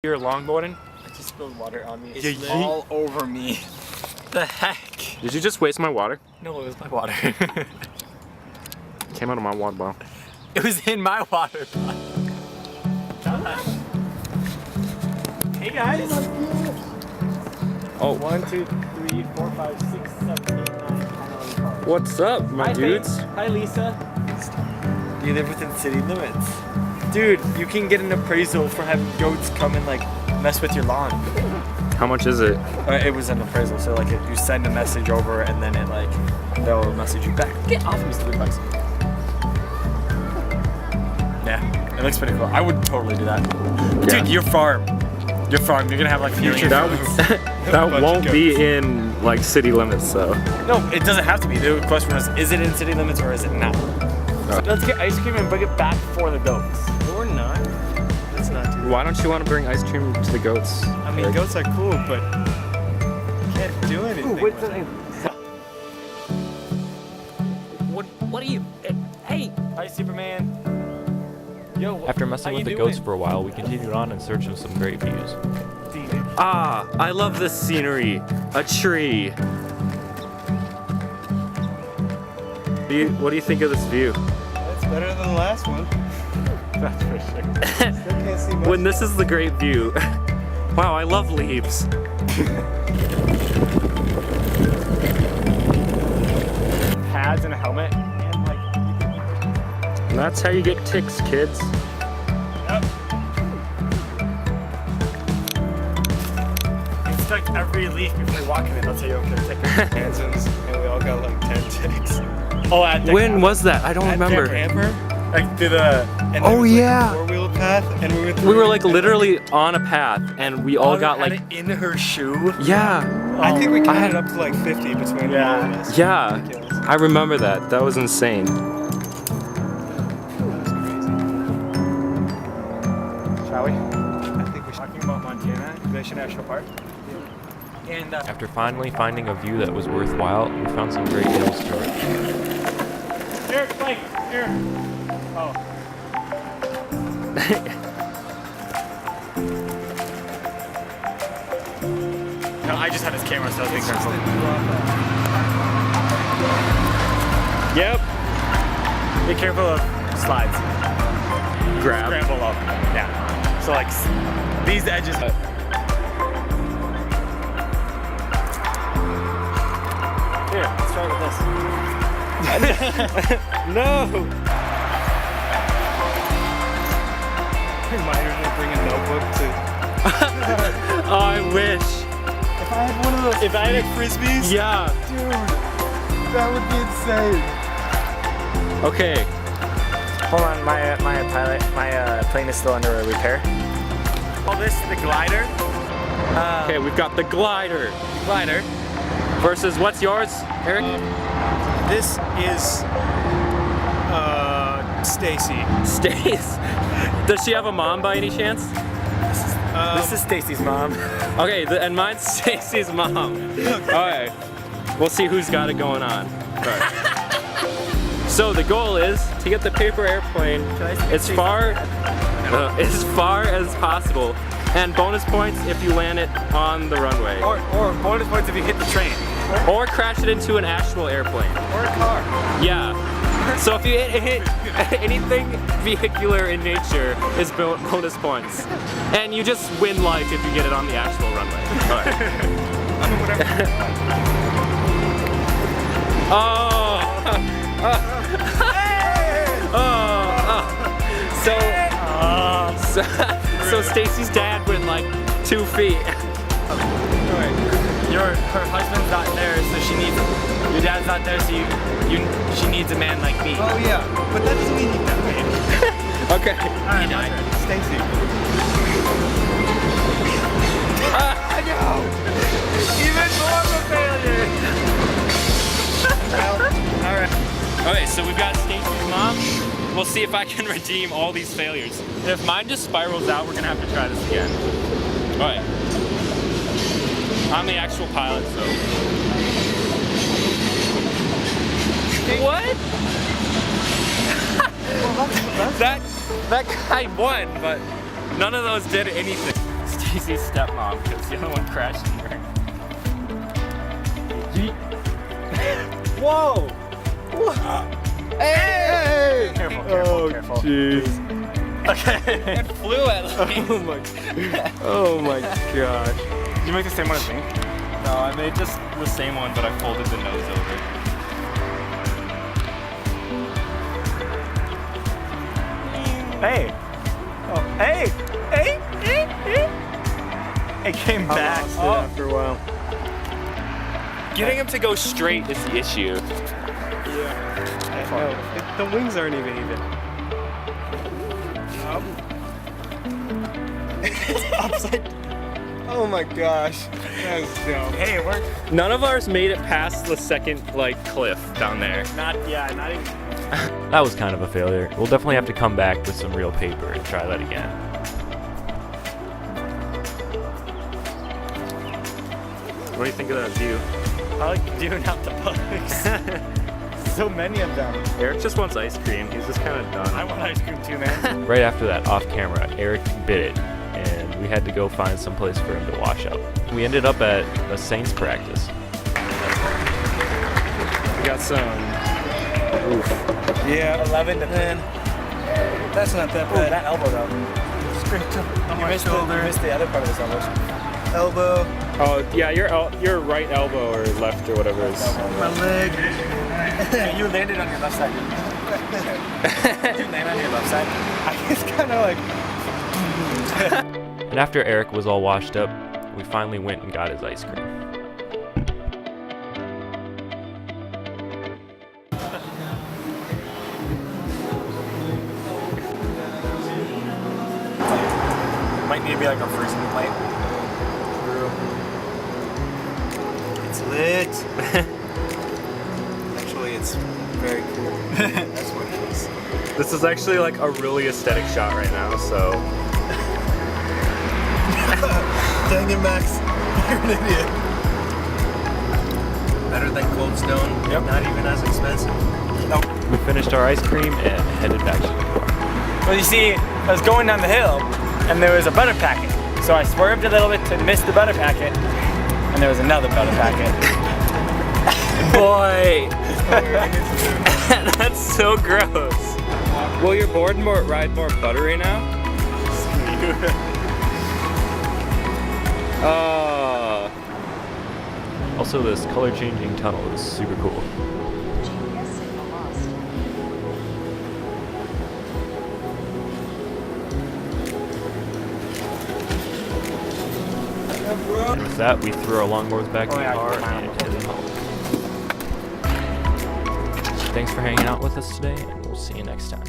You're longboarding? I just spilled water on me. Yeah, It's all over me. The heck? Did you just waste my water? No, it was my water. Came out of my water bottle. It was in my water bottle. Hey guys. Oh, 1, 2, 3, 4, 5, 6, 7, 8, 9, 10, 11. what's up, my Hi, dudes? Faith. Hi, Lisa. Do you live within city limits? Dude, you can get an appraisal for having goats come and like mess with your lawn. How much is it? It was an appraisal, so like you send a message over and then it like they'll message you back. Get off me, stupid bucks. Yeah, it looks pretty cool. I would totally do that. Yeah. Dude, your farm. Your farm. You're gonna have like future. That won't be in like city limits, so. No, it doesn't have to be. The question was, is it in city limits or is it not? Let's get ice cream and bring it back for the goats. Or not. It's not too. Why don't you want to bring ice cream to the goats? I mean, Eric? goats are cool, but can't do anything. What's with the them. name? What are you? Hey! Hi, Superman. Yo. After messing with the goats for a while, we continued on in search of some great views. Ah, I love this scenery. A tree. What do you think of this view? That's better than the last one. That's for sure. Still can't see much. When this is the great view. Wow, I love leaves. Pads and a helmet and like. And that's how you get ticks, kids. Yep. Inspect every leaf before you walk in it. That's how you don't get a ticket. Hansons, and we all got like 10 ticks. Oh, at When was that? I don't remember. Camper, like through the. and Oh, there was, like, yeah. a four-wheel path, and we went. We were through like it, and literally on a path and we all got had like, it in her shoe. yeah, I think we I counted had- up to like 50 between Yeah. all of us. yeah. Ridiculous. I remember that. That was insane. That was crazy. Shall we? I think we should. Talking about Montana Glacier National Park. And After finally finding a view that was worthwhile, we found some great hills to ride. here, Mike, here. Oh. No, I just had his camera, so I was being careful. Yep. Be careful of slides. Grab. Scramble up. Yeah. So like these edges. Here, let's try with this. No! Reminder to bring a notebook to. Oh, I wish. If I had one of those If I had a frisbees, Yeah. dude, that would be insane. Okay. Hold on, my plane is still under repair. Call this the glider. Okay, we've got the glider. Glider. Versus what's yours, Eric? This is Stacy. Stace. Does she have a mom by any chance? This is Stacy's mom. Okay, and mine's Stacy's mom. Alright. We'll see who's got it going on. Alright. So the goal is to get the paper airplane as far as possible. And bonus points if you land it on the runway. Or bonus points if you hit the train. Or crash it into an actual airplane. Or a car. Yeah. So if you hit anything vehicular in nature is bonus points. And you just win life if you get it on the actual runway. Alright. So Stacy's dad went like 2 feet. Her husband's not there, so she needs. Your dad's not there, so she needs a man like me. Oh yeah, but that doesn't mean you got paid. Okay. Alright, Stacy. I know. Even more of a failure. All right. Okay, so we've got Stacy's mom. We'll see if I can redeem all these failures. If mine just spirals out, we're gonna have to try this again. Alright. I'm the actual pilot, so. What? That guy won, but none of those did anything. Stacy's stepmom because the other one crashed in her. Whoa! Hey! Careful, Oh, careful. jeez. Okay. It flew at least. Oh my gosh. Did you make the same one as me? No, I made just the same one, but I folded the nose over. Hey. Oh, hey. Hey. Hey. Hey. It came back. Lost it after a while. Getting him to go straight is the issue. No, the wings aren't even. It's upside. Oh my gosh. That's dumb. Hey, it worked. None of ours made it past the second cliff down there. Not even. That was kind of a failure. We'll definitely have to come back with some real paper and try that again. What do you think of that view? I like doing out the bugs. So many of them. Eric just wants ice cream. He's just kind of done. I want ice cream too, man. Right after that, off camera, Eric bit it, and we had to go find some place for him to wash up. We ended up at a Saints practice. We got some. Oof. Yeah. 11 to 10. That's not that Oh, bad. that elbow though. Straight up on You my missed shoulder. you missed the other part of this elbow. Elbow. Oh yeah, your right elbow or left or whatever is. My leg. Yeah, you landed on your left side. Did you land on your left side? I was kind of like. And after Eric was all washed up, we finally went and got his ice cream. Might need to be like our first new light. It's lit. Actually, it's very cool. That's what it is. This is actually like a really aesthetic shot right now. So Dang it, Max. You're an idiot. Better than Cold Stone. Yep. Not even as expensive. We finished our ice cream and headed back to the car. Well, you see, I was going down the hill, and there was a butter packet. So I swerved a little bit to miss the butter packet, and there was another butter packet. boy, that's so gross. Will your board ride more buttery now? Also, this color changing tunnel is super cool. GPS signal lost. And with that, we threw our longboards back in the car and headed home. Thanks for hanging out with us today, and we'll see you next time.